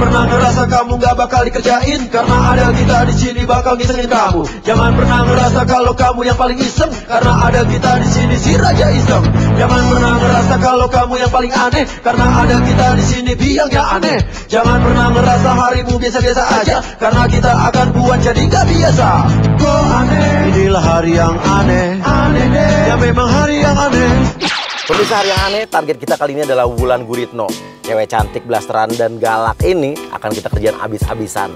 pernah ngerasa kamu gak bakal dikerjain, karena ada kita di sini bakal ngisengin kamu. Jangan pernah ngerasa kalau kamu yang paling iseng, karena ada kita di sini si Raja Iseng. Jangan pernah ngerasa kalau kamu yang paling aneh, karena ada kita di sini biangnya aneh. Jangan pernah ngerasa harimu biasa-biasa aja, karena kita akan buat jadi gak biasa. Kok aneh? Inilah hari yang aneh, aneh deh. Ya memang hari yang aneh. Pemirsa, hari yang aneh, target kita kali ini adalah Wulan Guritno. Cewek cantik, blasteran, dan galak ini akan kita kerjain abis-abisan.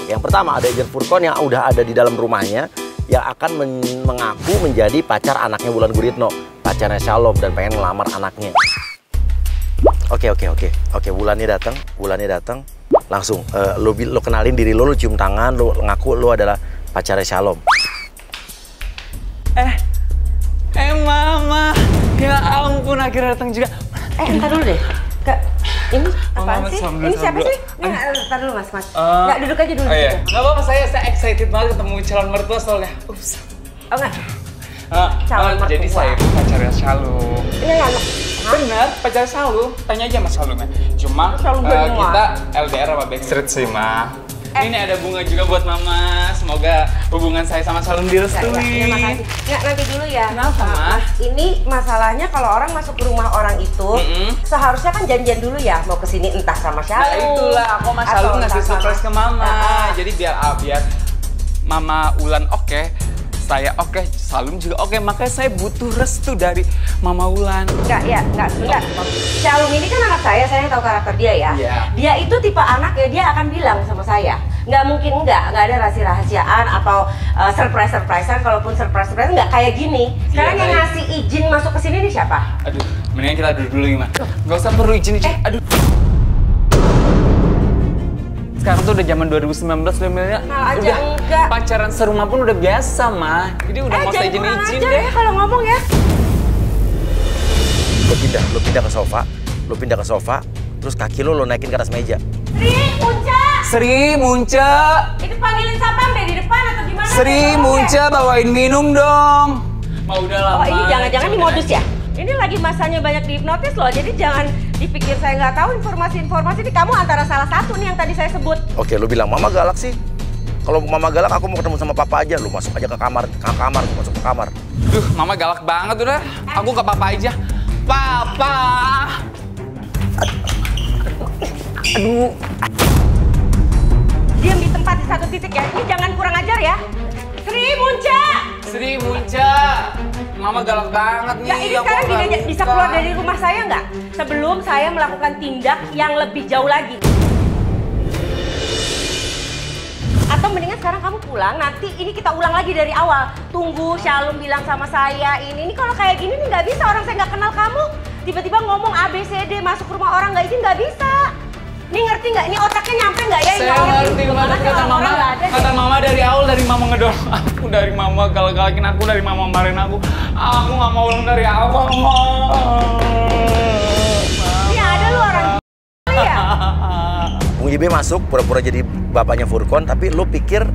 Yang pertama ada Agent Furkon yang udah ada di dalam rumahnya, yang akan mengaku menjadi pacar anaknya Wulan Guritno, pacarnya Shalom, dan pengen ngelamar anaknya. Oke, Wulannya datang, langsung lo kenalin diri lo cium tangan, lo ngaku lo adalah pacarnya Shalom. Mama, ya ampun akhirnya datang juga. Entar dulu deh. Kak, ini apaan sih? Ini siapa sih? Entar dulu Mas. Enggak, duduk aja dulu. Iya. Enggak apa-apa, saya excited banget ketemu calon mertua soalnya. Ups. Oh enggak? Calon mertua. Jadi saya itu pacarnya Shalom. Iya, Bener, pacar Shalom. Tanya aja sama Shalomnya. Cuma kita LDR sama Backstreet sih, Ma. Ini ada bunga juga buat Mama. Semoga hubungan saya sama Shalom direstui. Ya, makasih. Nggak, nanti dulu ya. Kenapa, Ma? Ini masalahnya kalau orang masuk ke rumah orang itu, seharusnya kan janjian dulu ya mau kesini entah sama Shalom. Nah itulah, aku sama Shalom ngasih surprise ke Mama. Jadi biar Mama Wulan oke, saya oke, Shalom juga oke. Makanya saya butuh restu dari Mama Wulan. Enggak, sebentar. Shalom ini kan anak saya tahu karakter dia ya. Yeah. Dia itu tipe anak ya, dia akan bilang sama saya. Nggak mungkin nggak ada rahasia-rahasiaan atau surprise-surprisean. Kalaupun surprise-surprise nggak kayak gini. Sekarang yang ngasih izin masuk ke sini nih siapa? Aduh, mendingan kita duduk dulu gimana? Nggak usah perlu izin. Aduh. Sekarang tuh udah zaman 2019 udah enggak. Pacaran serumah pun udah biasa, Ma. Jadi udah mau saya izin deh. Ya, kalau ngomong ya. Lo pindah ke sofa, terus kaki lo naikin ke atas meja. Sri Munca. Itu panggilin sapam deh di depan atau gimana? Sri Munca, bawain minum dong. Mau udah lama. Oh, ini jangan-jangan di modus ya? Ini lagi masanya banyak dihipnotis loh, jadi jangan dipikir saya nggak tahu informasi-informasi ini. Kamu antara salah satu nih yang tadi saya sebut. Oke, lu bilang Mama galak sih. Kalau Mama galak, aku mau ketemu sama Papa aja. Lu masuk aja ke kamar, masuk ke kamar. Duh, Mama galak banget udah. Aku ke Papa aja. Papa. Aduh. Diam di tempat di satu titik ya. Ini jangan kurang ajar ya. Sri Munca. Mama galak banget nih. Ya, ini sekarang gini aja, bisa keluar dari rumah saya nggak? Sebelum saya melakukan tindak yang lebih jauh lagi. Atau mendingan sekarang kamu pulang, nanti ini kita ulang lagi dari awal. Tunggu Shalom bilang sama saya ini kalau kayak gini nih nggak bisa, orang saya nggak kenal kamu. Tiba-tiba ngomong ABCD masuk rumah orang nggak izin, nggak bisa. Ini ngerti nggak? Ini otaknya nyampe nggak ya? Saya ngerti banget kata Mama. Kata Mama dari awal, dari Mama ngedorong aku, dari Mama galak-galakin aku, dari Mama marahin aku. Aku nggak mau ulang dari awal, Ma. Ini ada lu orang ya? Bung Ibe masuk pura-pura jadi bapaknya Furkon, tapi lu pikir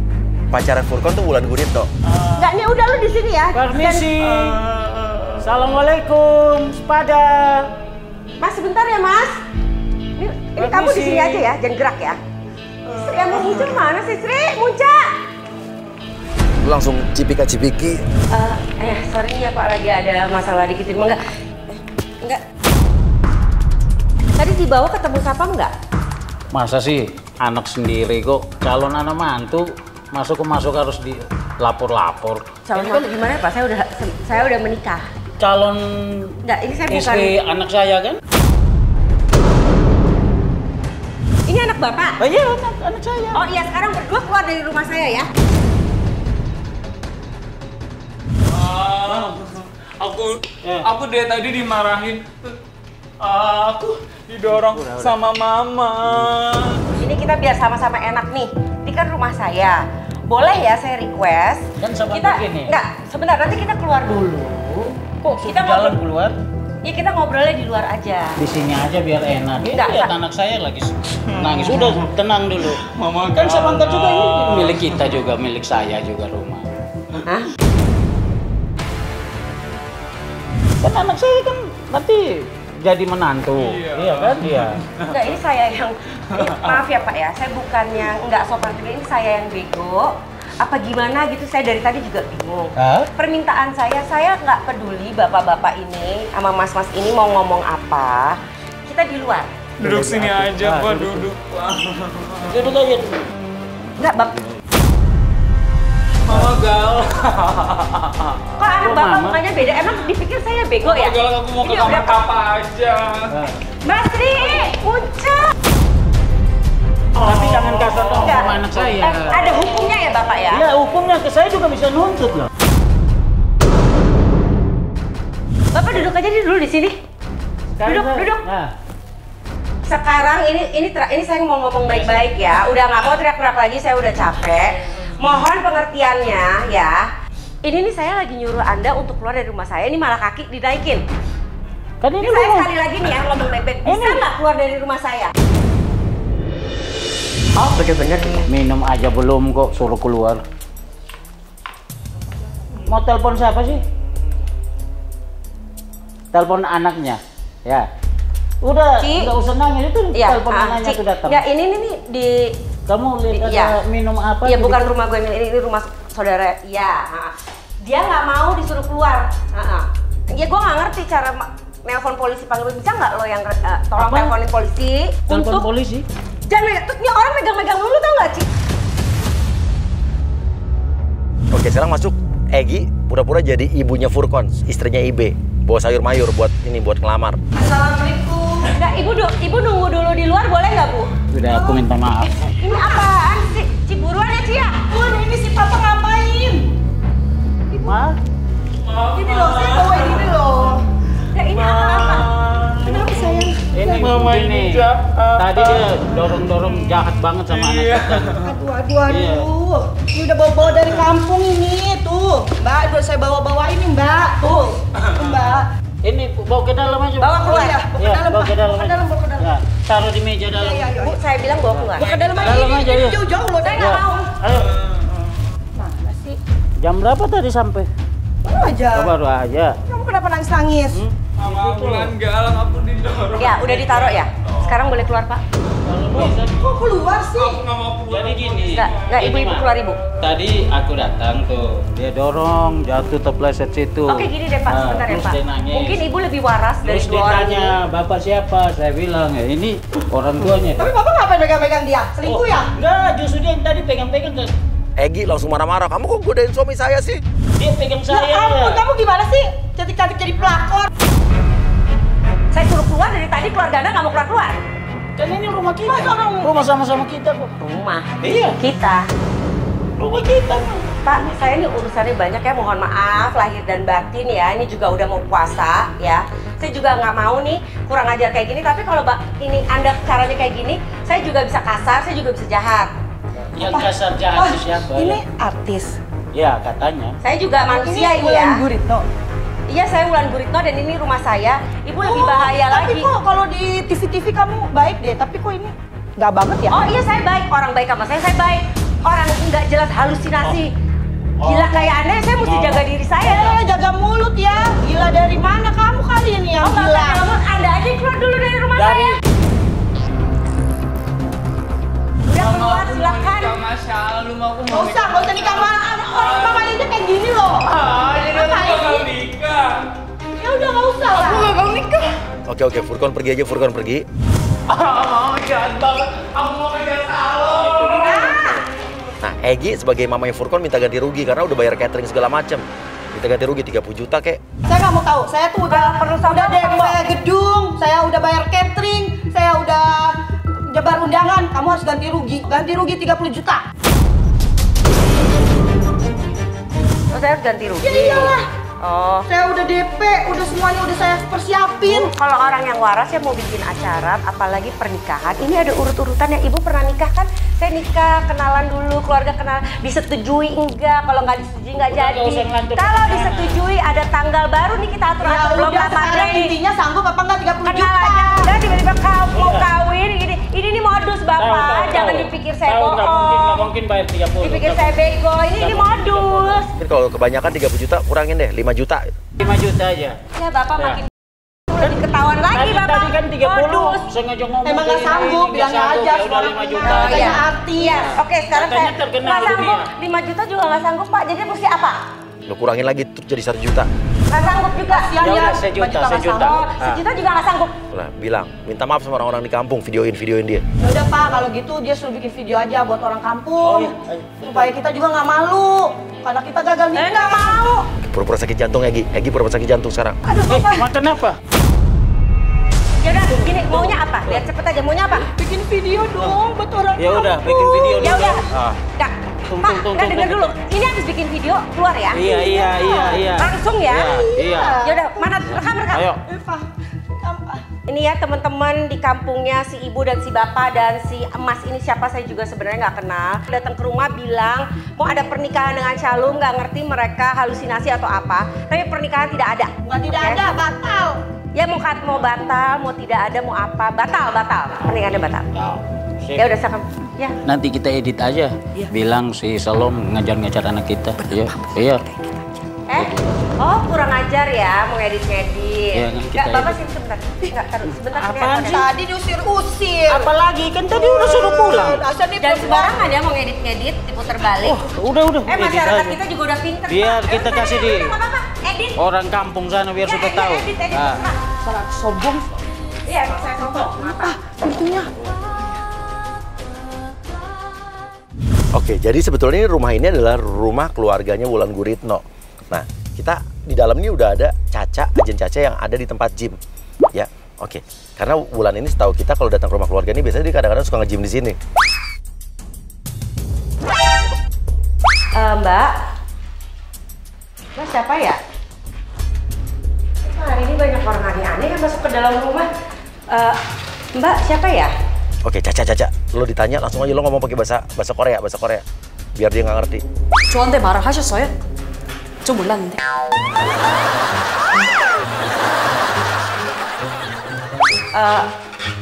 pacarnya Furkon tuh Wulan Guritno. Nggak, nih udah lu di sini ya. Permisi. Assalamualaikum, sepada. Mas sebentar ya Mas. Ini kamu di sini aja ya, jangan gerak ya. Sri sama Munca mana sih Sri? Munca. Lu langsung cipika-cipiki. Sorry ya Pak, lagi ada masalah dikit. Enggak. Tadi dibawa ketemu Sapam nggak? Masa sih anak sendiri kok, calon anak mantu masuk harus dilapor-lapor. Calon mantu gimana Pak? Saya udah menikah. Calon Enggak, ini saya bukan. istri anak saya kan? Ini anak Bapak? Oh iya, anak saya. Oh iya, sekarang berdua keluar dari rumah saya ya. Aku dari tadi dimarahin. Aku didorong sama Mama. Ini kita biar sama-sama enak nih. Ini kan rumah saya. Boleh ya saya request? Kan sama kita begini. enggak, sebentar nanti kita keluar dulu. Kok kita jalan keluar? Ya kita ngobrolnya di luar aja. Di sini aja biar enak. Enggak, Lihat anak saya lagi nangis. Udah tenang dulu. Mama kan Samantha juga ini milik kita juga, milik saya juga rumah. Hah? Kan anak saya kan nanti jadi menantu. Iya kan? Iya. Enggak, ini saya yang maaf ya Pak ya, saya bukan yang nggak sopan, ini saya yang bego. Apa gimana gitu, saya dari tadi juga bingung. Permintaan saya nggak peduli bapak-bapak ini sama mas-mas ini mau ngomong apa. Kita di luar. Duduk sini aja, Pak, duduk, Pak. Duduk aja. Enggak, Bang. Mama gal. Kok anak bapak mukanya beda? Emang dipikir saya bego ya? Mama gal, aku mau ke kamar papa aja. Mas Tri, Ucap. Tapi jangan kasar dong Enggak. sama anak saya. Ada hukumnya ya Bapak ya? Iya, hukumnya ke saya juga bisa nuntut loh. Bapak duduk aja dulu di sini. Duduk. Nah. Sekarang ini saya mau ngomong baik-baik ya. Udah nggak mau teriak-teriak lagi, saya udah capek. Mohon pengertiannya ya. Ini nih saya lagi nyuruh Anda untuk keluar dari rumah saya. Ini malah kaki dinaikin. Kan Ini saya sekali lagi nih ya ngomong baik-baik. Bisa nggak keluar dari rumah saya? Oh bener-bener nih. Minum aja belum kok suruh keluar. Mau telepon siapa sih? Telepon anaknya. Ya. Udah, nggak usah nangis itu Ya, telepon anaknya tuh datang. Ya ini nih di Kamu lihat ya. ada minum apa? Iya gitu? bukan rumah gue, ini rumah saudara. Iya. Dia nggak mau disuruh keluar. Ya gue nggak ngerti cara nelpon polisi, panggil bisa nggak lo yang tolong teleponin polisi Telepon untuk polisi? jangan terus orang megang-megang dulu tau nggak Ci? Oke, sekarang masuk Egi pura-pura jadi ibunya Furkon, istrinya Ibe. Bawa sayur mayur buat ngelamar. Assalamualaikum. Nggak, ibu nunggu dulu di luar boleh nggak Bu? Sudah, aku minta maaf. Ini apaan sih? Ci buruan ya Ci ya? Bun, ini si Papa ngapain? Ma? Ini loh, saya bawa ini loh. Ya ini apa? Kenapa sayang? Ini Mama ini. ini jahat. Tadi dia dorong-dorong jahat banget sama anak kita. Aduh. Ini udah bawa-bawa dari kampung ini, tuh. Mbak, udah saya bawa-bawa ini, Mbak. Tuh, Mbak. Ini bawa ke dalam aja. Bawa keluar. Iya, bawa ke dalam, bawa Pak. ke dalam. Bawa ke dalam, bawa ke dalam. Ya, taruh di meja dalam. Iya. Bu, saya bilang bawa keluar. Bawa ke dalam aja. Dalam aja, Ini yuk. jauh-jauh loh, Saya saya nggak mau. Ayo. Mana sih? Jam berapa tadi sampai? Baru aja. Oh, baru aja. Kamu kenapa nangis-nangis? Mama Ulan galang, aku didorong. Ya, udah ditaruh ya. Sekarang boleh keluar Pak. Kok keluar sih? Aku nggak mau keluar. Jadi gini. Nggak, Gini, ibu-ibu Ma. keluar ibu. Tadi aku datang tuh, dia dorong, jatuh terpleset situ. Oke gini deh Pak, Nah, sebentar ya terus Pak. dia nangis. Mungkin ibu lebih waras dari Terus dua orang ini. ditanya, bapak siapa? Saya bilang, ya ini orang tuanya. Tapi Bapak ngapain megang-megang dia? Selingkuh ya? Enggak, justru dia yang tadi pegang-pegang kan. Egi langsung marah-marah. Kamu kok godain suami saya sih? Dia pegang saya. Ya ampun, kamu gimana sih? Cantik-cantik jadi pelakor. Saya suruh keluar dari tadi, keluarga Anda nggak mau keluar. Kan ini rumah kita. Rumah sama-sama kita kok. Rumah Iya, kita. rumah kita. Pak, saya ini urusannya banyak ya, mohon maaf lahir dan batin ya. Ini juga udah mau puasa ya. Saya juga nggak mau nih kurang ajar kayak gini. Tapi kalau ini Anda caranya kayak gini, saya juga bisa kasar, saya juga bisa jahat. Yang kasar jahat itu siapa? Ini ya? artis. Ya, katanya. Saya juga manusia ini Wulan ya. Guritno. Iya, saya Wulan Guritno dan ini rumah saya. Ibu lebih bahaya Tapi lagi. kok kalau di TV-TV kamu baik deh, tapi kok ini nggak banget ya? Oh iya, saya baik. Orang baik sama saya baik. Orang nggak jelas halusinasi. Gila kayak Anda, saya mesti jaga diri saya. Jaga mulut ya. Gila dari mana kamu kali ini yang Oh, nggak gila? usah ngomong. Anda aja yang keluar dulu dari rumah saya. Udah keluar, silakan. Sama Shalom, aku Nggak mau usah nikah sama orang mamanya aja kayak gini loh. jadi aku bakal nikah. Ya udah nggak usah lah. Aku bakal nikah. Oke, Furkon pergi aja, Furkon pergi. Mau jahat banget. Aku mau kejar Shalom. Nah, Egi sebagai mamanya Furkon minta ganti rugi karena udah bayar catering segala macem. Minta ganti rugi 30 juta kek. Saya nggak mau tahu. Saya tuh udah Perlu sama udah apa, DP Mbak? gedung, saya udah bayar catering, saya udah jebar undangan. Kamu harus ganti rugi. Ganti rugi 30 juta. Oh, saya harus ganti rugi. Ya iyalah. Oh. Saya udah DP, udah semuanya udah saya persiapin. Kalau orang yang waras ya mau bikin acara, apalagi pernikahan. Ini ada urut-urutan ya. Ibu pernah nikah kan? Saya nikah, kenalan dulu, keluarga kenal. Disetujui enggak? Kalau nggak disetujui nggak Udah, jadi. nggak usah ngelantur Kalau pernikahan. disetujui ada tanggal baru nih kita atur-atur. Ya Belum udah lamaran sekarang nih. intinya sanggup apa enggak 30 Kenal juta. aja. Udah tiba-tiba kau mau Iya. kawin. Ini nih modus Bapak. Jangan dipikir saya Tahu, nggak bohong. mungkin bayar 30. Dipikir saya bego. Ini modus. Mungkin kalau kebanyakan 30 juta kurangin deh, 5 juta. 5 juta aja. Ya Bapak Ya. makin lebih ketahuan lagi Bapak. Tadi kan 30. Modus. Sengaja ngomong. Emang nggak sanggup, bilangnya aja. Ya udah 5 juta. Oh, Katanya iya. artis. Iya, oke sekarang Katanya saya terkenal nggak sanggup. dunia. 5 juta juga nggak sanggup Pak, jadi mesti apa? Lo kurangin lagi tuh jadi 1 juta. Nggak sanggup juga. Ya udah, 5 sejuta, juta nggak sejuta. sanggup. Sejuta juga nggak sanggup. Lah, bilang, minta maaf sama orang-orang di kampung, videoin dia. Ya udah Pak, kalau gitu dia suruh bikin video aja buat orang kampung. Oh, iya. Supaya kita juga nggak malu. Karena kita gagal nikah. Nggak mau. Pura-pura sakit jantung, Egi pura-pura sakit jantung sekarang. Aduh Bapak. Makan apa? Ya udah, gini maunya apa? Biar cepet aja, maunya apa? Bikin video dong buat orang Ya udah, kampung. bikin video dulu. Ya udah. Ah. Nggak. Tung, Pak, tung, tung, nggak tung, denger tung. dulu. Ini habis bikin video keluar ya? Iya. Langsung ya? Iya. Ya udah, mana rekam. Ayo. Pak, Pak. Ini ya teman-teman di kampungnya si ibu dan si bapak dan si emas ini siapa saya juga sebenarnya nggak kenal. Datang ke rumah bilang mau ada pernikahan dengan Shalom, nggak ngerti mereka halusinasi atau apa. Tapi pernikahan tidak ada. Bukan tidak Oke? ada, batal. Ya mau batal, mau tidak ada, mau apa? Batal. Pernikahannya batal. Sip. Ya udah saya ya. Nanti kita edit aja. Bilang si Salom ngajar-ngajar anak kita. Iya. Oh kurang ajar ya, mau ngedit-ngedit. Iya, kita Nggak, Bapak edit. sini sebentar. Nggak, taruh sebentar. sini Apaan handphone-nya. sih? Tadi diusir-usir. Apalagi kan tadi udah suruh pulang. Asal dia Jangan sembarangan ya mau ngedit-ngedit, diputar balik. Udah. Edit Masyarakat aja. kita juga udah pinter. Biar Pak. kita kasih di Nggak apa-apa, edit. orang kampung sana biar Ya, sudah ya, tahu. edit, Nah. Pak. salah sombong. Iya, emang saya sombong. Apa? Pintunya. Oke, jadi sebetulnya ini rumah ini adalah rumah keluarganya Wulan Guritno. Nah, kita di dalam ini udah ada agen Caca yang ada di tempat gym. Ya, oke. Karena Wulan ini setahu kita kalau datang ke rumah keluarga ini biasanya dia kadang-kadang suka nge-gym di sini. Mbak siapa ya? Hari ini banyak orang aneh-aneh yang masuk ke dalam rumah. Mbak siapa ya? Oke, Caca, lo ditanya langsung aja lo ngomong pakai bahasa Korea. Biar dia nggak ngerti. 저한테 말을 하셨어요? 저 몰랐는데.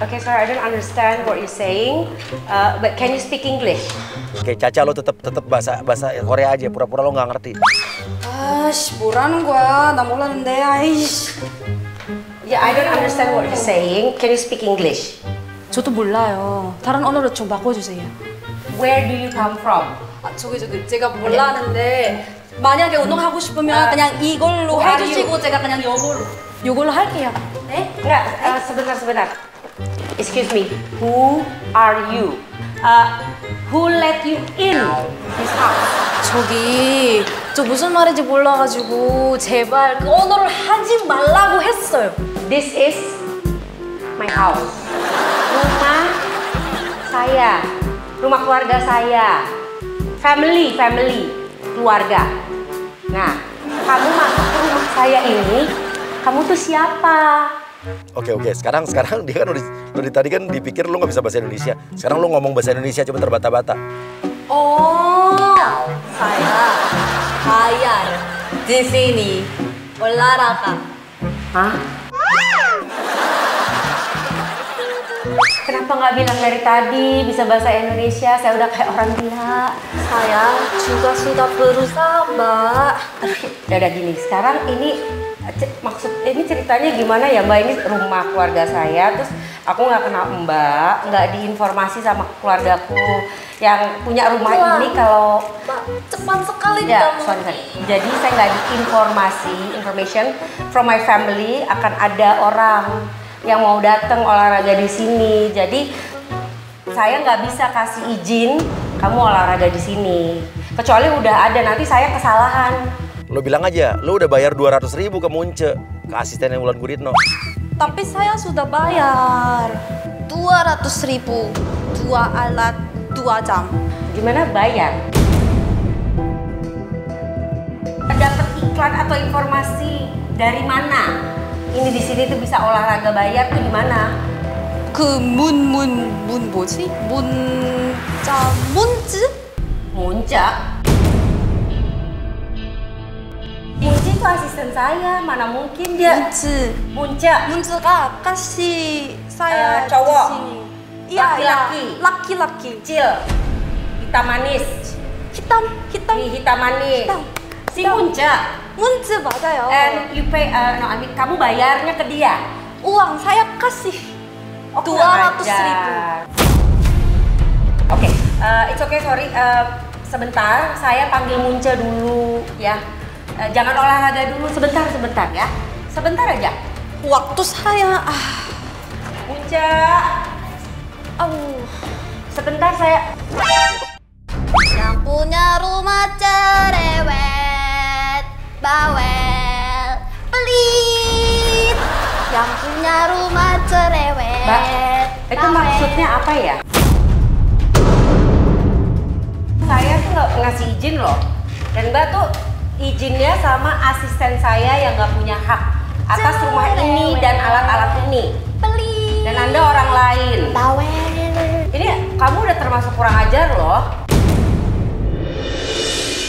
Okay, sorry, I don't understand what you're saying. But can you speak English? Oke, Caca lo tetap bahasa Korea aja. Pura-pura lo nggak ngerti. 아씨 뭐라는 거야? 나 몰랐는데. 아이씨. Yeah, I don't understand what you're saying. Can you speak English? 저도 몰라요. 다른 언어로 좀 바꿔주세요. Where do you come from? 아 저기 제가 몰랐는데 만약에 운동하고 싶으면 그냥 이걸로 who are 해주시고 제가 그냥 요걸로 할게요. 네? Enggak, sebentar. Excuse me, who are you? Who let you in this house? 저기 저 무슨 말인지 몰라가지고 제발 그 언어를 하지 말라고 했어요. This is my house. Rumah saya, rumah keluarga saya. Family, keluarga. Nah, kamu masuk ke rumah saya ini, kamu tuh siapa? Oke, sekarang dia kan udah tadi kan dipikir lo nggak bisa bahasa Indonesia. Sekarang lo ngomong bahasa Indonesia coba terbata-bata. saya bayar di sini olahraga. Hah? Kenapa nggak bilang dari tadi bisa bahasa Indonesia? Saya udah kayak orang gila. Saya juga sudah berusaha, Mbak. Ya udah gini, sekarang ini ini ceritanya gimana ya Mbak? Ini rumah keluarga saya, terus aku nggak kenal Mbak, nggak diinformasi sama keluargaku yang punya rumah ini kalau Mbak, cepat sekali ya, kamu. sorry. Jadi saya nggak information from my family akan ada orang yang mau datang olahraga di sini. Jadi saya nggak bisa kasih izin kamu olahraga di sini. Kecuali udah ada, nanti saya kesalahan. Lo bilang aja, lo udah bayar 200.000 ke Munce, ke asistennya Wulan Guritno. Tapi saya sudah bayar 200.000 2 alat 2 jam. Gimana bayar? Dapat iklan atau informasi dari mana? Ini di sini tuh bisa olahraga bayar tuh di mana? 그 문 뭐지? 문즈? Munca. Munca itu asisten saya, mana mungkin dia. Munca. 문즈가 kasih saya cowok. di sini. Iya, Laki-laki. laki-laki. Kecil, hitam manis. hitam. Hitam manis. Hitam. Si Munca. 문즈 맞아요. And you pay, no, I mean, kamu bayarnya ke dia. uang saya kasih. 200.000. Oke, it's okay, sorry. Sebentar, saya panggil Munce dulu ya. Jangan olahraga dulu, sebentar ya. Sebentar aja. Waktu saya. Munce. Sebentar saya. Yang punya rumah cerewet, bawel, pelit. Yang punya rumah cerewet. Mbak, itu maksudnya apa ya? Saya tuh nggak ngasih izin loh. Dan Mbak tuh izinnya sama asisten saya yang nggak punya hak atas rumah ini dan alat-alat ini. Pelit. Dan Anda orang lain. Bawel. Ini kamu udah termasuk kurang ajar loh.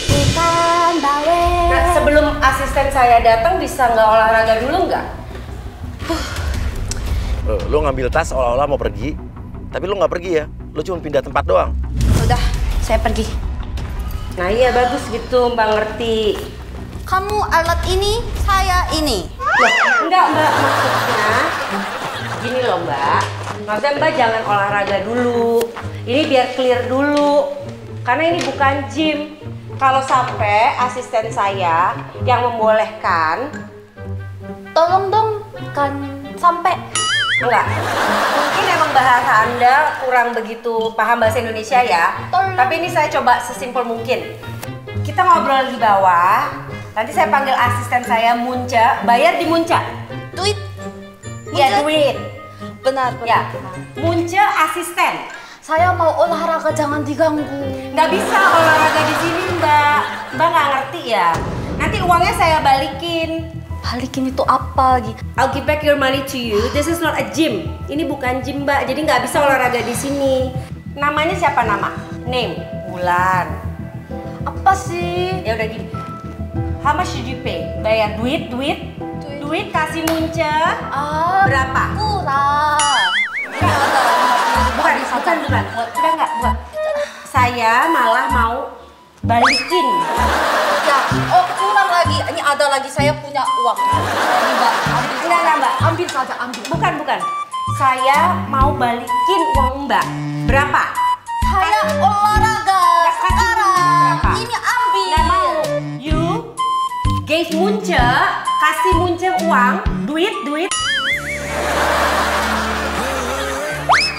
Bukan bawel. Nah, sebelum asisten saya datang bisa nggak olahraga dulu nggak? Lo ngambil tas seolah-olah mau pergi, tapi lo nggak pergi ya. Lo cuma pindah tempat doang. Udah, saya pergi. Nah iya bagus gitu, Mbak ngerti. Kamu alat ini, saya ini. Loh, enggak Mbak, maksudnya gini loh Mbak. Maksudnya Mbak jangan olahraga dulu. Ini biar clear dulu. Karena ini bukan gym. Kalau sampai asisten saya yang membolehkan, Tolong dong, kan sampai. enggak. Mungkin emang bahasa Anda kurang begitu paham bahasa Indonesia ya. Tolong. Tapi ini saya coba sesimpel mungkin. Kita ngobrol di bawah. Nanti saya panggil asisten saya Munce, bayar di Munce. Duit. Ya duit. Benar. Ya, Munce asisten. Saya mau olahraga, jangan diganggu. Nggak bisa olahraga di sini Mbak. Mbak nggak ngerti ya. Nanti uangnya saya balikin. Balikin itu apa lagi? I'll give back your money to you. This is not a gym. Ini bukan gym Mbak. Jadi nggak bisa olahraga di sini. Namanya siapa nama? Name. Bulan. Apa sih? Ya udah gini. How much did you pay? Bayar duit. Duit kasih Munce. Berapa? Kurang. Bukan. Sudah nggak? Bukan. Saya malah mau balikin. Ya, kurang lagi. Ini ada lagi, saya punya uang. Ini Mbak, ambil. Enggak Mbak. Ambil saja, ambil. Bukan. Saya mau balikin uang Mbak. Berapa? Saya olahraga sekarang. Berapa? Ini ambil. Nggak mau. You gave Munce, kasih Munce uang, duit.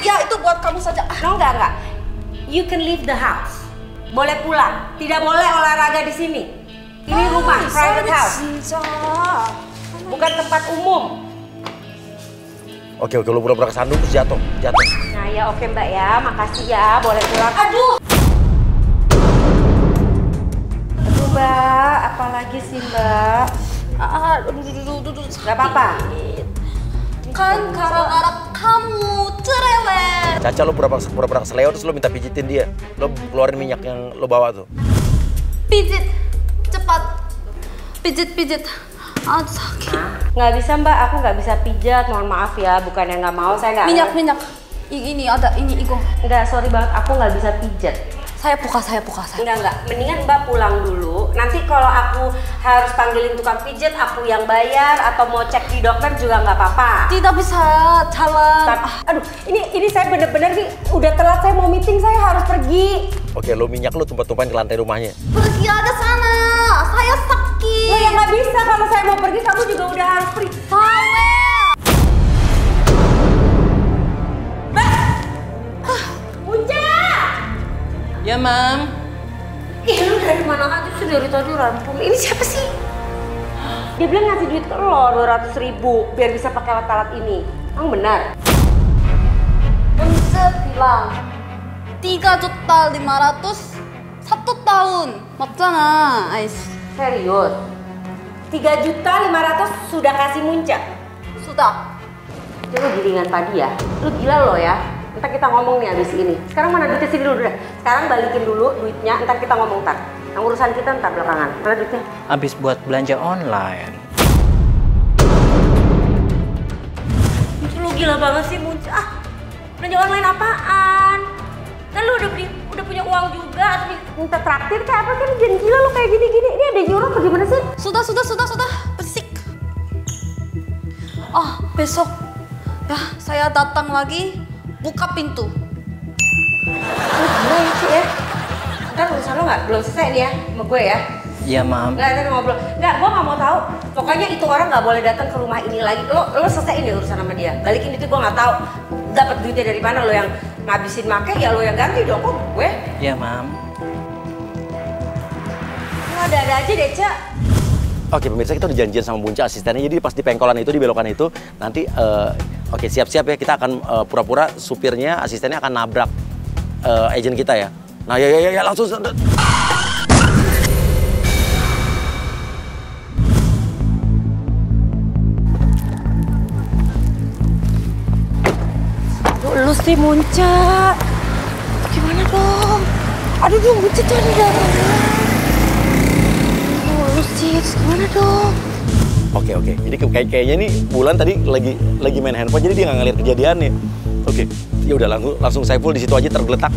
Ya, itu buat kamu saja. No, enggak. You can leave the house. Boleh pulang. Tidak boleh olahraga di sini. Ini rumah, private house. Bukan tempat umum. Oke, lo pura-pura kesandung terus jatuh. Nah ya oke Mbak ya, makasih ya, boleh pulang. Aduh Mbak, apalagi sih Mbak? Duduk. Gak apa-apa. Kan gara-gara kamu cerewet. Caca lo pura-pura keseleo terus lo minta pijitin dia. Lo keluarin minyak yang lo bawa tuh. Pijit, cepat. Pijit. Aduh sakit. Nggak bisa Mbak, aku nggak bisa pijat, mohon maaf ya, bukannya nggak mau, saya nggak. Minyak. Ini ada, ini Igo. Nggak, sorry banget, aku nggak bisa pijat. Saya puka. Enggak, mendingan Mbak pulang dulu. Nanti kalau aku harus panggilin tukang pijat, aku yang bayar atau mau cek di dokter juga nggak apa-apa. Tidak bisa jalan. Aduh, ini saya bener-bener nih udah telat, saya mau meeting, saya harus pergi. Oke, lo minyak lo tumpah-tumpahin ke lantai rumahnya. Pergi aja sana. Saya sakit. Lo ya nggak bisa, kalau saya mau pergi kamu juga udah harus pergi. Ya, Mam. Ih, lu dari mana aja sih dari tadi rampung? Ini siapa sih? Dia bilang ngasih duit ke lo 200.000 biar bisa pakai alat-alat ini. Emang benar? Munce bilang 3.500.000 1 tahun. 맞잖아. 아이씨. Serius? 3.500.000 sudah kasih Munce? Sudah. Itu lu gilingan padi ya? Lu gila lo ya? Ntar kita ngomong nih abis ini. Sekarang mana duitnya, sini dulu deh. Sekarang balikin dulu duitnya, ntar kita ngomong ntar. Yang urusan kita ntar belakangan. Mana duitnya? Habis buat belanja online. Lu gila banget sih Munce. Belanja online apaan? Kan lu udah punya uang juga, atau minta traktir kayak apa kan? Jangan gila lu kayak gini-gini. Ini ada nyuruh apa gimana sih? Sudah. Bersik. Besok Ya, saya datang lagi, buka pintu. Lu gila ya, Ci ya? Ntar urusan lo belum selesai nih ya sama gue ya? Iya, Mam. Nggak, ntar ngobrol. Nggak, gue nggak mau tahu. Pokoknya itu orang nggak boleh datang ke rumah ini lagi. Lo selesaiin ya urusan sama dia. Balikin itu gue nggak tahu. Dapat duitnya dari mana, lo yang ngabisin make ya lo yang ganti dong, kok gue? Iya, Mam. Lo ada aja deh, Cak. Oke pemirsa, kita udah janjian sama Bunca asistennya, jadi pas di pengkolan itu, di belokan itu, nanti oke siap-siap ya, kita akan pura-pura supirnya, asistennya akan nabrak agent kita ya. Nah ya langsung. Lu sih Muncak. Gimana dong? Aduh dong, Muncak tuh ada darah. Lu sih, gimana dong? Oke. Jadi kayaknya nih Bulan tadi lagi main handphone, jadi dia nggak ngeliat kejadiannya. Oke. Ya udah langsung Saiful di situ aja tergeletak.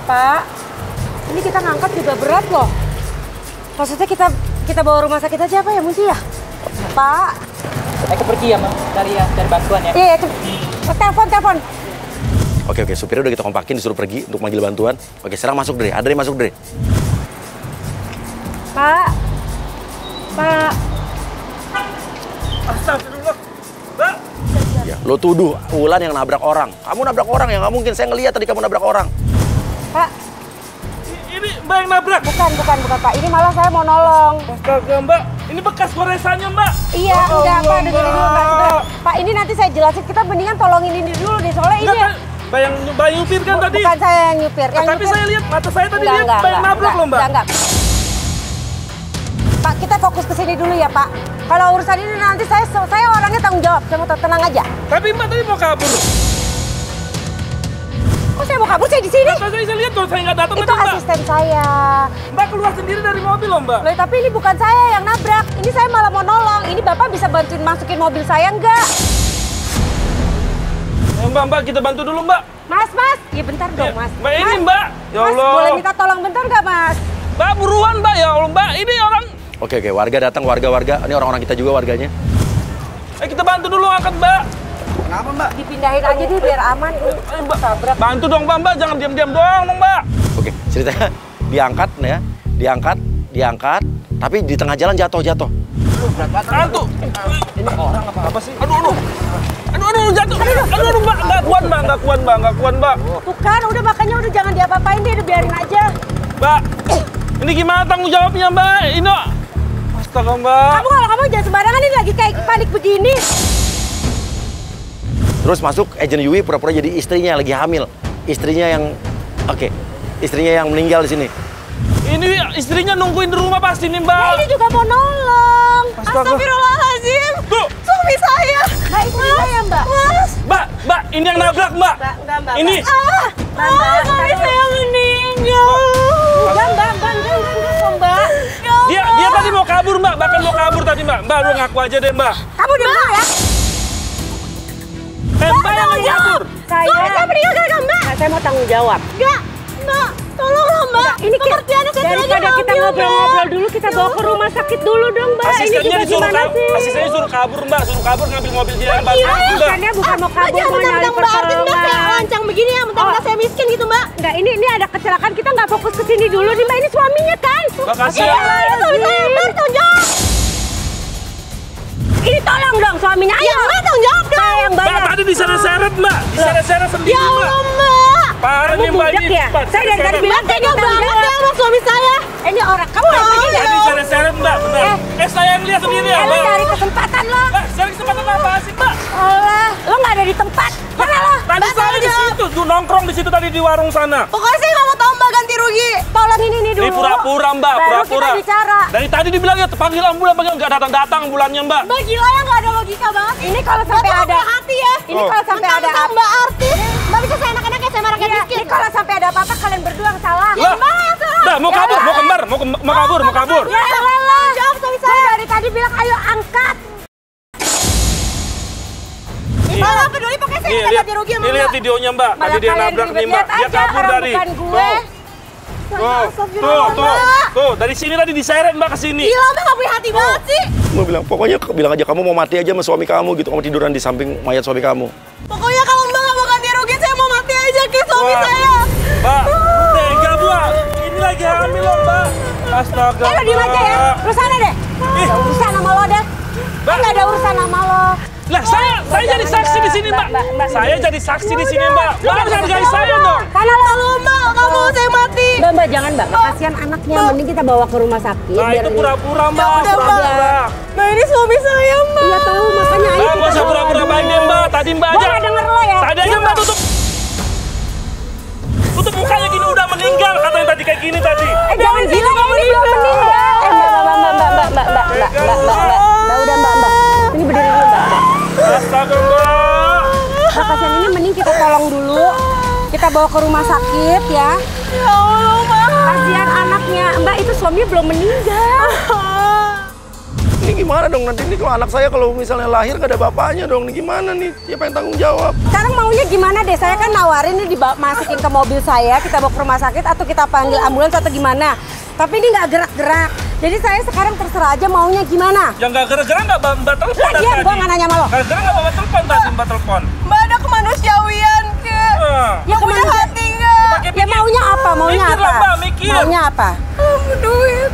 Pak, ini kita ngangkat juga berat loh. Maksudnya kita bawa rumah sakit aja apa ya, Munci ya? Pak. Saya pergi ya, Mam. Cari bantuan ya. Iya, telepon. Oke, supirnya udah kita kompakin, disuruh pergi untuk manggil bantuan. Oke, sekarang masuk Dre. Adri masuk Dre. Pak. Astagfirullah. Mbak. Ya, lo tuduh Wulan yang nabrak orang. Kamu nabrak orang ya, nggak mungkin. Saya ngeliat tadi kamu nabrak orang. Pak. Ini Mbak yang nabrak? Bukan Pak. Ini malah saya mau nolong. Astaga Mbak, ini bekas goresannya Mbak. Iya, enggak Pak, dengerin dulu Pak. Pak, ini nanti saya jelasin. Kita mendingan tolongin ini dulu deh, soalnya ini... Mbak yang nyupir kan tadi? Bukan saya yang nyupir. Tapi saya lihat, mata saya tadi lihat Mbak yang nabrak loh Mbak. Enggak. Pak, kita fokus ke sini dulu ya Pak. Kalau urusan ini nanti saya orangnya tanggung jawab. Saya mau tenang aja. Tapi Mbak tadi mau kabur. Kok saya mau kabur? Saya di sini. Saya lihat kalau saya nggak datang itu tadi Mbak. Asisten saya. Mbak keluar sendiri dari mobil loh Mbak. Loh, tapi ini bukan saya yang nabrak. Ini saya malah mau nolong. Ini Bapak bisa bantuin masukin mobil saya enggak? Mbak, kita bantu dulu Mbak. Mas. Ya bentar dong Mas. Mbak ini Mbak. Ya Allah. Mas, boleh minta tolong bentar nggak Mas? Mbak buruan Mbak, ya Allah Mbak. Ini orang. Oke, warga datang, warga. Ini orang-orang kita juga warganya. Kita bantu dulu angkat Mbak. Kenapa Mbak? Dipindahin aja deh biar aman. Mbak, bantu dong Mbak, jangan diam-diam doang dong Mbak. Oke, ceritanya diangkat ya, diangkat, tapi di tengah jalan jatuh. Satu. Ini orang apa sih? Aduh, jatuh. Aduh, Mbak, nggak kuat Mbak. Tuh kan, udah makanya udah jangan diapa-apain deh, udah biarin aja. Mbak, ini gimana tanggung jawabnya Mbak? Ini, astaga Mbak. Kamu jangan sembarangan, ini lagi kayak panik begini. Terus masuk agent Yui pura-pura jadi istrinya lagi hamil. Istrinya yang meninggal di sini. Ini istrinya nungguin di rumah pasti nih Mbak. Nah, ini juga mau nolong. Astagfirullahaladzim. Tuh. Suami saya. Nah, itu saya Mbak. Mbak, ini yang nabrak Mbak. Enggak, ini. Suami saya meninggal. Enggak, Mbak. Dia tadi mau kabur Mbak, bahkan mau kabur tadi Mbak. Mbak, lu ngaku aja deh Mbak. Kamu dengar ya? Mbak yang kabur. Saya meninggal gara-gara Mbak. Nah, saya mau tanggung jawab. Enggak, Mbak. Tolonglah Mbak. Ini pengertiannya daripada kita ngobrol-ngobrol dulu, kita bawa ke rumah sakit dulu dong Mbak. Asistennya asistennya suruh kabur Mbak, ngambil mobil dia Mbak. Bukannya bukan mau kabur, mau nyari pertolongan. Mbak, kayak lancang begini ya, mentang-mentang saya miskin gitu Mbak. Enggak, ini ada kecelakaan, kita nggak fokus ke sini dulu nih Mbak. Ini suaminya kan. Makasih ya. Ini suami saya, Mbak, tanggung jawab. Ini tolong dong suaminya, ayo Mbak, tanggung jawab dong. Saya yang bayar. Mbak, tadi diseret-seret Mbak, diseret-seret sendiri Mbak. Ya Allah Mbak. Parah nih Mbak ini. Ya? Saya dari tadi bilang tega banget ya sama suami saya. Ini orang, kamu yang pergi ya? Tadi diseret-seret Mbak, benar. Saya yang lihat sendiri ya Mbak. Lo cari kesempatan lo. Mbak, cari kesempatan apa sih Mbak? Allah, lo nggak ada di tempat. Mana lo? Tadi saya di situ, nongkrong di situ tadi di warung sana. Pokoknya saya nggak mau tahu Mbak ganti rugi. Tolong ini dulu. Ini pura-pura Mbak, pura-pura. Baru kita bicara. Dari tadi dibilang ya panggil ambulan, nggak datang-datang ambulannya Mbak. Mbak gila ya, nggak ada logika banget. Ini kalau sampai ada hati ya. Ini kalau sampai ada Mbak artis. Mbak bisa seenak-enaknya saya marah kayak miskin. Ini kalau sampai ada apa-apa kalian berdua yang salah. Ya Mbak yang salah. Mbak mau kabur, mau kabur. Ya Allah. Jawab suami saya. Dari tadi bilang ayo angkat. Malah peduli pakai saya nggak ganti rugi sama Mbak. Lihat videonya Mbak. Tadi dia nabrak nih Mbak. Dia kabur dari. Bukan gue. Tuh, dari sini tadi diseret Mbak ke sini. Gila, Mbak nggak punya hati banget sih. Mau bilang, pokoknya bilang aja kamu mau mati aja sama suami kamu gitu. Kamu tiduran di samping mayat suami kamu. Pokoknya kalau Mbak nggak mau ganti rugi, saya mau mati aja kayak suami saya. Mbak, tega Mbak. Ini lagi hamil loh Mbak. Astaga. Lo diem aja ya, lu sana deh. Nggak ada urusan sama lo deh. Nggak ada urusan sama lo. Lah saya jadi saksi di sini Mbak. Saya jadi saksi di sini Mbak. Mbak harus hargai saya dong. Karena lo Mbak, nggak mau saya mati. Mbak, jangan Mbak. Kasihan anaknya, mending kita bawa ke rumah sakit. Nah itu pura-pura Mbak. Mbak ini suami saya Mbak. Iya tahu, makanya ayo Mbak kita nggak usah pura-pura baik deh Mbak. Tadi Mbak aja. Gua nggak denger lo ya. Tadi aja Mbak tutup. Tutup mukanya gini udah meninggal katanya tadi kayak gini tadi. Jangan bilang ini belum meninggal. Mbak, udah Mbak. Ini berdiri dulu Mbak. Astaga Mbak. Nah, kasihan ini mending kita tolong dulu. Kita bawa ke rumah sakit ya. Ya Allah Mbak. Kasihan anaknya. Mbak, itu suaminya belum meninggal. Ini gimana dong nanti ini kalau anak saya kalau misalnya lahir gak ada bapaknya dong. Ini gimana nih? Siapa yang tanggung jawab? Sekarang maunya gimana deh? Saya kan nawarin nih dimasukin ke mobil saya, kita bawa ke rumah sakit atau kita panggil ambulans atau gimana. Tapi ini nggak gerak-gerak. Jadi saya sekarang terserah aja maunya gimana. Yang nggak gerak-gerak nggak Mbak telepon Lah, tadi. gue nggak nanya sama lo. Nggak gerak nggak Mbak telepon tadi Mbak telepon. Mbak ada kemanusiawian ke. Ya punya hati nggak? Ya maunya apa? Maunya Mikir apa? lah, Mbak, mikir. Maunya apa? Duit.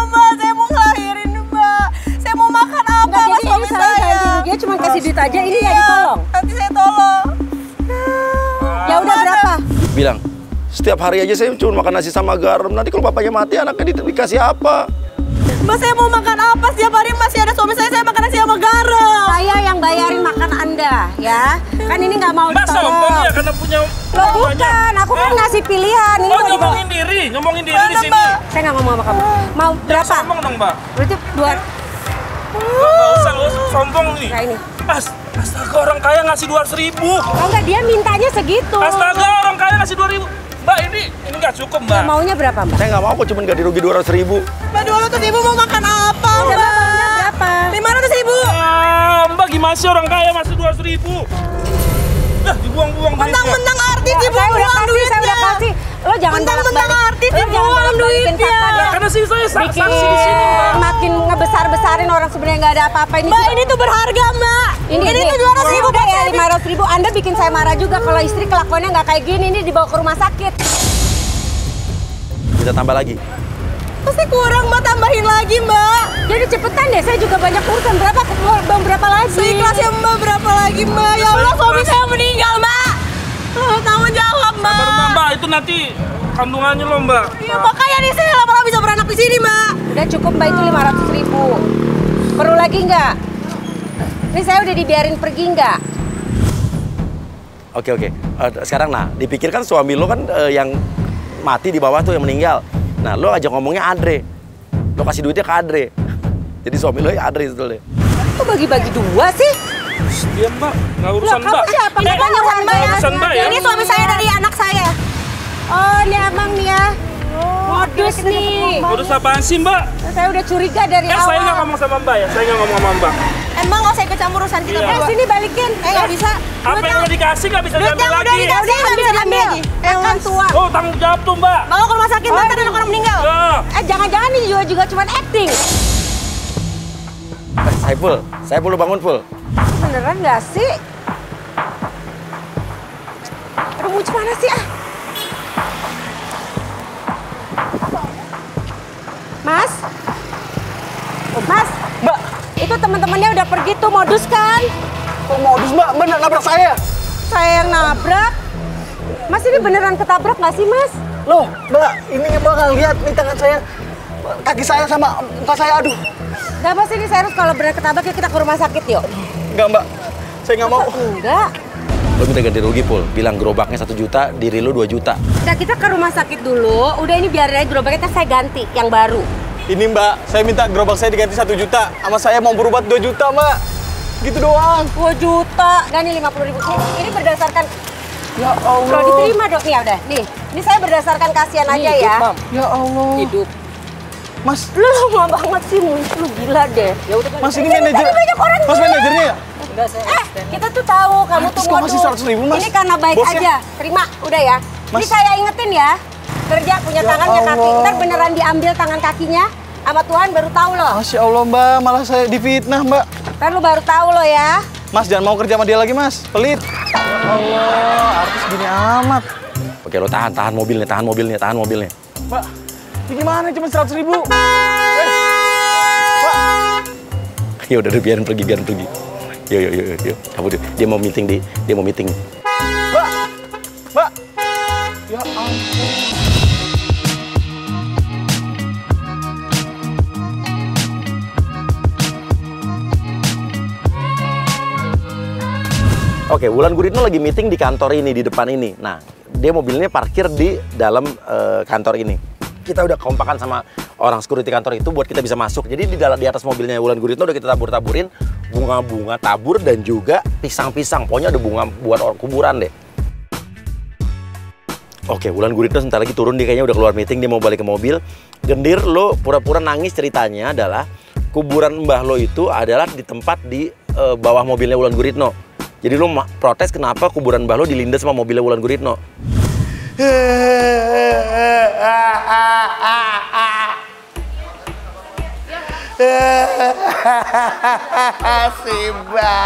Mbak, saya mau ngelahirin Mbak. Saya mau makan apa Enggak, sama jadi suami ini saya saya? dia cuma kasih duit aja, ini ya ditolong. Nanti saya tolong. Ya udah berapa? Bilang, setiap hari aja saya cuma makan nasi sama garam. Nanti kalau bapaknya mati anaknya dikasih apa? Mbak, saya mau makan apa? Setiap hari masih ada suami saya makan nasi sama garam. Saya yang bayarin makan Anda, ya. Kan ini nggak mau Mbak sombong ditolong. ya karena punya Loh bukan, aku kan ngasih pilihan. Ini Oh mau dibawa. ngomongin diri di sini. Saya nggak ngomong sama kamu. Mau berapa? Sombong dong Mbak. Berarti dua. Nggak usah sombong nih. Nah ini. Astaga orang kaya ngasih 200.000. Oh enggak, dia mintanya segitu. Astaga orang kaya ngasih 2.000. Mbak ini nggak cukup Mbak. Ya, maunya berapa Mbak? Saya nggak mau kok, cuma ganti rugi 200.000. Mbak, 200.000 mau makan apa Mbak, Mbak? maunya berapa? 500.000. Mbak gimana sih orang kaya masih 200.000? Dah dibuang-buang duitnya. Mentang-mentang artis Ya, dibuang saya duitnya. udah kasih. Lo jangan Mentang-mentang artis Lo jangan dibuang balik-balikin duitnya. fakta deh. Karena sih saya saksi Bikin di sini Mbak. makin ngebesar-besarin orang sebenarnya nggak ada apa-apa ini. Mbak, juga- ini tuh berharga Mbak. Ini tuh 200.000 udah ya 500.000. Anda bikin saya marah juga kalau istri kelakuannya nggak kayak gini. Ini dibawa ke rumah sakit. Kita tambah lagi. Pasti kurang Mbak, tambahin lagi Mbak. Jadi cepetan deh, saya juga banyak urusan. Berapa lagi? Seikhlasnya Mbak, berapa lagi Mbak? Ya Allah, suami saya meninggal Mbak. Tanggung jawab Mbak. Sabar Mbak, itu nanti kandungannya loh Mbak. Iya makanya nih saya lama-lama bisa beranak di sini Mbak. Udah cukup Mbak, itu 500.000. Perlu lagi nggak? Ini saya udah dibiarin pergi nggak? Oke. Sekarang dipikirkan suami lo kan yang mati di bawah tuh yang meninggal. Nah, lo ajak ngomongnya Andre. Lo kasih duitnya ke Andre. Jadi suami lo ya Andre sebetulnya. Kok bagi-bagi dua sih? Diam Mbak, nggak urusan Loh, Mbak. kamu siapa? Ini Katanya urusan Mbak ya. Urusan Mbak ya. Ini suami saya dari anak saya. Oh, ini abang nih ya. Modus nih. Modus apaan sih Mbak? Saya udah curiga dari awal. Saya nggak ngomong sama Mbak ya, saya nggak ngomong sama Mbak. Emang nggak usah ikut campur urusan kita Iya. berdua. Sini balikin. Nggak bisa. Apa yang udah dikasih nggak bisa Duit diambil yang udah lagi? dikasih nggak bisa diambil lagi. Kan tua. Oh tanggung jawab tuh Mbak. Bawa ke rumah sakit Mbak, tadi anak orang meninggal. Ya. Jangan-jangan nih juga cuma acting. Saiful lo bangun Ful. Beneran nggak sih? Aduh, mau mana sih Mas? Mas? Mbak, Itu teman-temannya udah pergi tuh, modus kan? kok modus Mbak? Bener nabrak saya. Saya yang nabrak. Mas ini beneran ketabrak nggak sih Mas? Loh, Mbak, ini Mbak nggak lihat nih tangan saya, kaki saya sama muka saya, aduh. Nggak Mas, ini saya harus kalau beneran ketabrak ya kita ke rumah sakit yuk. Enggak Mbak, saya nggak mau. Enggak. Lo minta ganti rugi Pul. Bilang gerobaknya 1 juta, diri lo 2 juta. Udah kita ke rumah sakit dulu. Udah ini biarin aja gerobaknya saya ganti yang baru. Ini Mbak, saya minta gerobak saya diganti 1 juta, sama saya mau berobat 2 juta Mbak. Gitu doang. 2 juta. Nggak nih 50.000. Ini berdasarkan. Ya Allah. Kalau diterima dong nih ya udah. Nih, ini saya berdasarkan kasihan aja Hidup, ya. Mam. Ya Allah. Hidup. Mas, Lu lama banget sih, lu gila deh. Ya udah. Mas ini manajer. Banyak orang Mas manajernya ya? Enggak, saya kita tuh tahu kamu tuh kok masih 100.000, Mas? Ini karena baik Bosnya? aja. Terima, udah ya. Ini Mas. saya ingetin ya. Kerja punya Ya tangan punya kaki. Allah. Ntar beneran diambil tangan kakinya. Sama Tuhan baru tahu loh. Masya Allah, Mbak. Malah saya difitnah, Mbak. Ntar lu baru tahu loh ya. Mas, jangan mau kerja sama dia lagi, Mas. Pelit. Ya Allah, artis gini amat. Oke, lo tahan mobilnya. Mbak, ini gimana? Cuma 100.000. Ya udah biarin pergi. Yuk. Cabut yuk. Dia mau meeting. Mbak. Ya ampun. Oke, Wulan Guritno lagi meeting di kantor ini, di depan ini. Nah, dia mobilnya parkir di dalam kantor ini. Kita udah kompakan sama orang security kantor itu buat kita bisa masuk. Jadi di atas mobilnya Wulan Guritno udah kita tabur-taburin bunga-bunga tabur dan juga pisang-pisang. Pokoknya ada bunga buat orang kuburan deh. Oke, Wulan Guritno sebentar lagi turun, dia kayaknya udah keluar meeting, dia mau balik ke mobil. Gendir, lo pura-pura nangis, ceritanya adalah kuburan mbah lo itu adalah di tempat di bawah mobilnya Wulan Guritno. Jadi lo protes kenapa kuburan mbah lo dilindas sama mobilnya Wulan Guritno. Simba.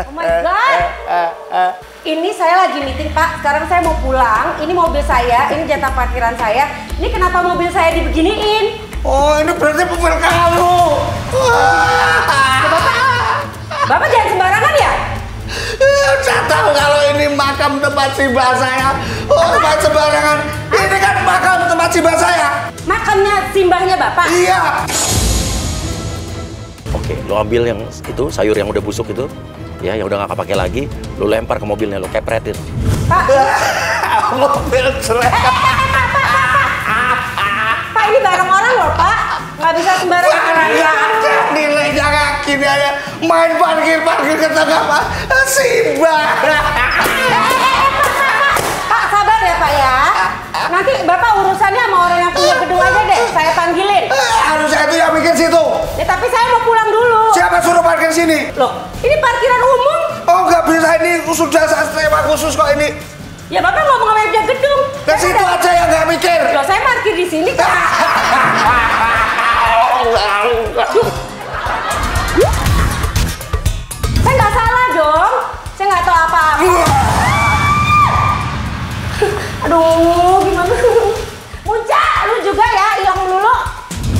Oh my God. Ini saya lagi meeting, Pak. Sekarang saya mau pulang. Ini mobil saya, ini jatah parkiran saya. Ini kenapa mobil saya dibeginiin? Oh, ini berarti mobil kamu. Bapak jangan sembarangan ya? Saya tahu kalau ini makam tempat Simba saya. Oh, tempat sembarangan. Ini kan makam tempat Simba saya. Makamnya simbahnya Bapak? Iya. Oke, lo ambil yang itu, sayur yang udah busuk itu. Ya, yang udah gak kepake lagi, lo lempar ke mobilnya, lo kepretin. Pak. Mobil jelek. Pak, ini barang orang loh, Pak. Nggak bisa sembarangan. Nilainya kayak gini aja. Main parkir ke tengah, Pak. Simba. Pak, sabar ya, Pak ya. Nanti Bapak urusannya sama orang yang punya gedung aja deh. Saya panggilin. Harusnya itu yang bikin situ. Ya, tapi saya mau pulang dulu. Siapa suruh parkir sini? Loh, ini parkiran umum. Oh, nggak bisa, ini sudah sewa khusus kok ini. Ya Bapak ngomong sama yang punya gedung. Ke situ aja yang nggak mikir. Loh, saya parkir di sini kan. Saya nggak salah dong. Saya nggak tahu apa-apa. Aduh, gimana? Munca, lu juga ya, hilang dulu.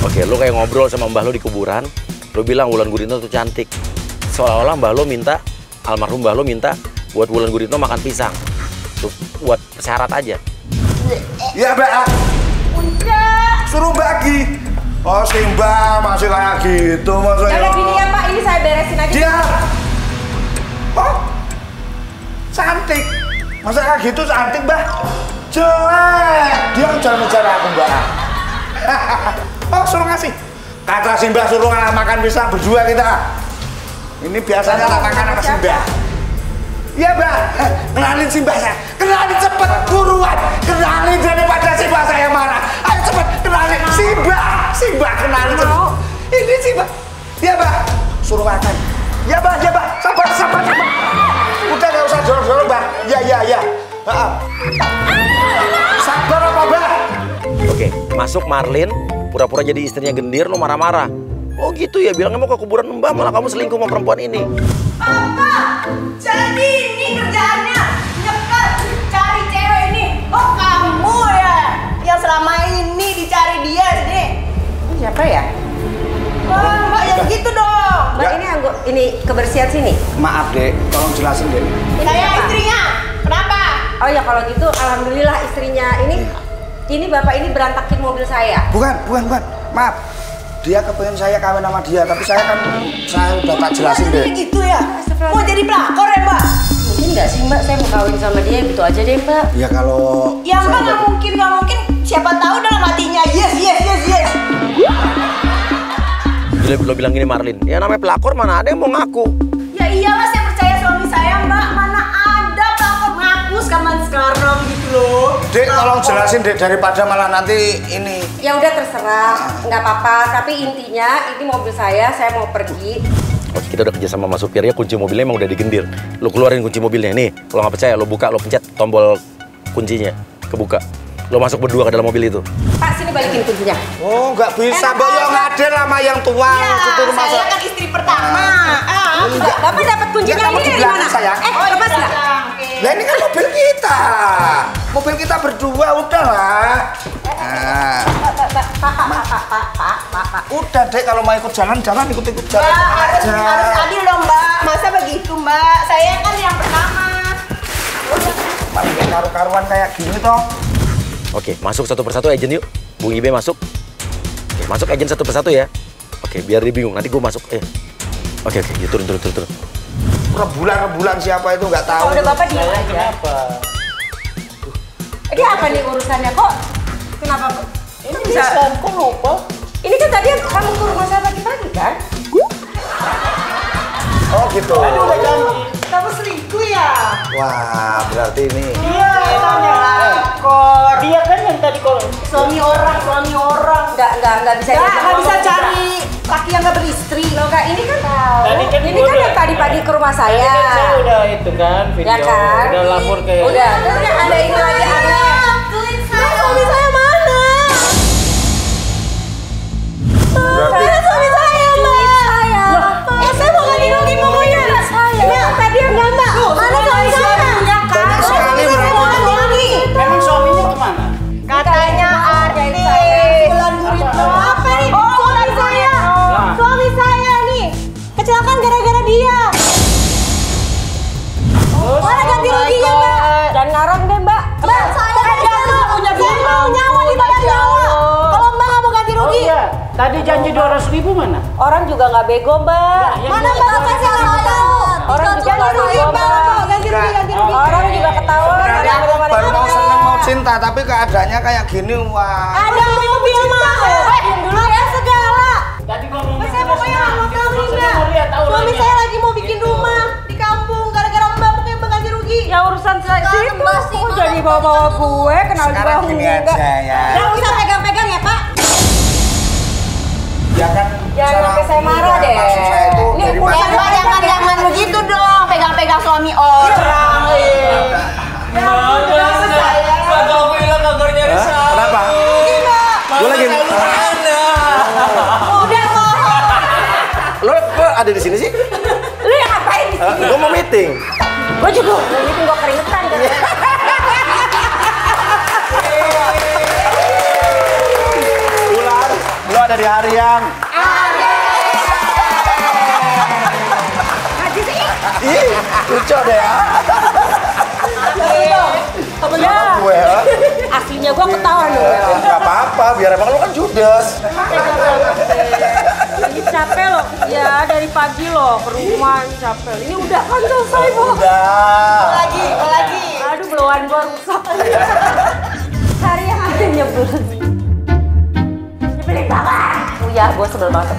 Oke, lo kayak ngobrol sama mbah lo di kuburan. Lo bilang Wulan Guritno tuh cantik. Seolah-olah mbah lo minta, almarhum mbah lo minta buat Wulan Guritno makan pisang. Tuh, buat syarat aja. Ya, Mbak. Munca. Suruh bagi. Oh, Simba masih kayak gitu maksudnya. Jangan gini ya, Pak. Ini saya beresin aja. Dia. Oh, cantik. Masa kayak gitu cantik, Mbak? Jelek. Dia jangan bicara aku, Mbak. Oh, suruh ngasih. Kata Simba suruh makan pisang berdua kita. Ini biasanya tak makan sama Simba. Iya, Mbak. Kenalin Simba saya. Kenalin cepet, buruan. Kenalin daripada Simba saya marah. Ayo cepet, kenalin Simba kenalin cepet. Ini Simba. Iya, Mbak. Suruh makan. Iya, Mbak. Sabar. Udah nggak usah jorok-jorok, Mbak. Iya. Sabar apa, Mbak? Oke, masuk Marlin, pura-pura jadi istrinya Gendir, lo marah-marah. Oh gitu ya, bilangnya mau ke kuburan mbah, malah kamu selingkuh sama perempuan ini. Papa, jadi ini kerjaannya nyepet cari cewek ini. Oh, kamu ya yang selama ini dicari dia deh. Siapa ya? Wah, Mbak, yang gitu dong. Mbak, ini kebersihan sini. Maaf, Dek. Tolong jelasin, Dek. Saya istrinya. Kenapa? Oh ya, kalau gitu alhamdulillah istrinya ini Bapak ini berantakin mobil saya. Bukan. Maaf. Dia kepengen saya kawin sama dia, tapi saya udah tak jelasin, Dek. Gitu ya? Mau jadi pelakor ya, Mbak? Mungkin nggak sih, Mbak, saya mau kawin sama dia, gitu aja deh, Mbak. Ya kalau... Ya, Mbak, nggak mungkin. Siapa tahu dalam hatinya, yes. Lo bilang gini Marlin, ya namanya pelakor mana ada yang mau ngaku. Ya iyalah, saya percaya suami saya, Mbak. Mana ada pelakor ngaku sekarang gitu loh. Dek, tolong jelasin Dek daripada malah nanti ini. Ya udah terserah, nggak apa-apa. Tapi intinya ini mobil saya mau pergi. Oke, kita udah kerja sama supirnya, kunci mobilnya emang udah digendir. Lo keluarin kunci mobilnya nih. Kalau nggak percaya, lo buka, lo pencet tombol kuncinya, kebuka. Lo masuk berdua ke dalam mobil itu. Pak, sini balikin kuncinya. Oh, nggak bisa, Mbak. Yang ada lama yang tua. Ya, saya kan istri pertama. Enggak. Bapak dapat kuncinya ini dari mana? Sayang. Lepas nggak? Lah ini kan mobil kita. Mobil kita berdua, udahlah. Nah. Pak. Udah Dek, kalau mau ikut jalan, jangan ikut-ikut jalan Mbak, aja. harus adil dong, Mbak. Masa begitu, Mbak? Saya kan yang pertama. Paling karu-karuan kayak gini toh. Oke, masuk satu persatu agen yuk. Bung Ibe masuk. Oke, masuk agen satu persatu ya. Oke, biar dia bingung. Nanti gue masuk. Oke, yuk turun. Rebulan siapa itu nggak tahu. Udah Bapak diam aja. Kenapa? Ini apa nih urusannya kok? Kenapa? Ini bisa? Kok lupa? Ini kan tadi kamu ke rumah saya pagi-pagi kan? Oh gitu. Aduh, udah janji. Kamu selingkuh ya? Wah, berarti ini. Iya, namanya lakor. Dia kan yang tadi kalau suami orang. Nggak bisa. Nggak bisa cari laki yang nggak beristri. Loh Kak, ini kan Tadi kan ini kan yang tadi pagi ke rumah saya. Tadi kan saya udah itu kan video. Ya kan? Udah lapor ke. Udah. Terus yang ada ini lagi aneh. Suami saya mana? Berarti Suami saya, Mbak. Saya mau ganti rugi pokoknya. Mbak, tadi yang nggak Mbak. Mana suami saya? banyak sekali berarti. Memang suaminya kemana? Katanya ada Wulan Guritno. Apa nih? Suami saya. Suami saya nih. Kecelakaan gara-gara dia. Mana ganti ruginya, Mbak? Dan ngarang deh, Mbak. Mbak, saya punya nyawa di bawah nyawa. Kalau Mbak nggak mau ganti rugi. Iya. Tadi janji 200.000 mana? Orang juga nggak bego, Mbak. Mana Mbak? Saya nggak tahu. Orang juga nggak bego, Mbak. Ganti rugi. Orang juga ketawa. Baru mau seneng mau cinta, tapi keadaannya kayak gini, wah. Ada mobil mahal. Dulu ya segala. Tadi ngomong. Saya pokoknya nggak mau tahu nih, Mbak. Suami saya lagi mau bikin rumah di kampung. Gara-gara Mbak pokoknya ganti rugi. Ya urusan saya sih. Kok jadi bawa-bawa gue kenal di Sekarang bahu gini enggak. aja ya. Jangan usah pegang-pegang ya, Pak. Ya kan. Jangan sampai saya marah deh. Maksud saya itu Ini dari urusan mana? Jangan begitu dong, pegang-pegang suami orang. Kenapa? Gue lagi. Udah kok. Lo kok ada di sini sih? Lu yang ngapain di sini? Gue mau meeting. Gue juga mau meeting, gue keringetan kan. Ular, lo ada di hari yang. Ih, lucu deh ya. Ya, Gue ya. aslinya gue ketawa loh. Gak apa-apa, biar emang lo kan judes. Ini capek loh, ya dari pagi loh ke rumah ini capek. Ini udah kan selesai Bu. Udah. Lagi. Aduh belauan gue rusak. Hari yang ada nyebelin. Nyebelin banget. Oh ya, gue sebel banget.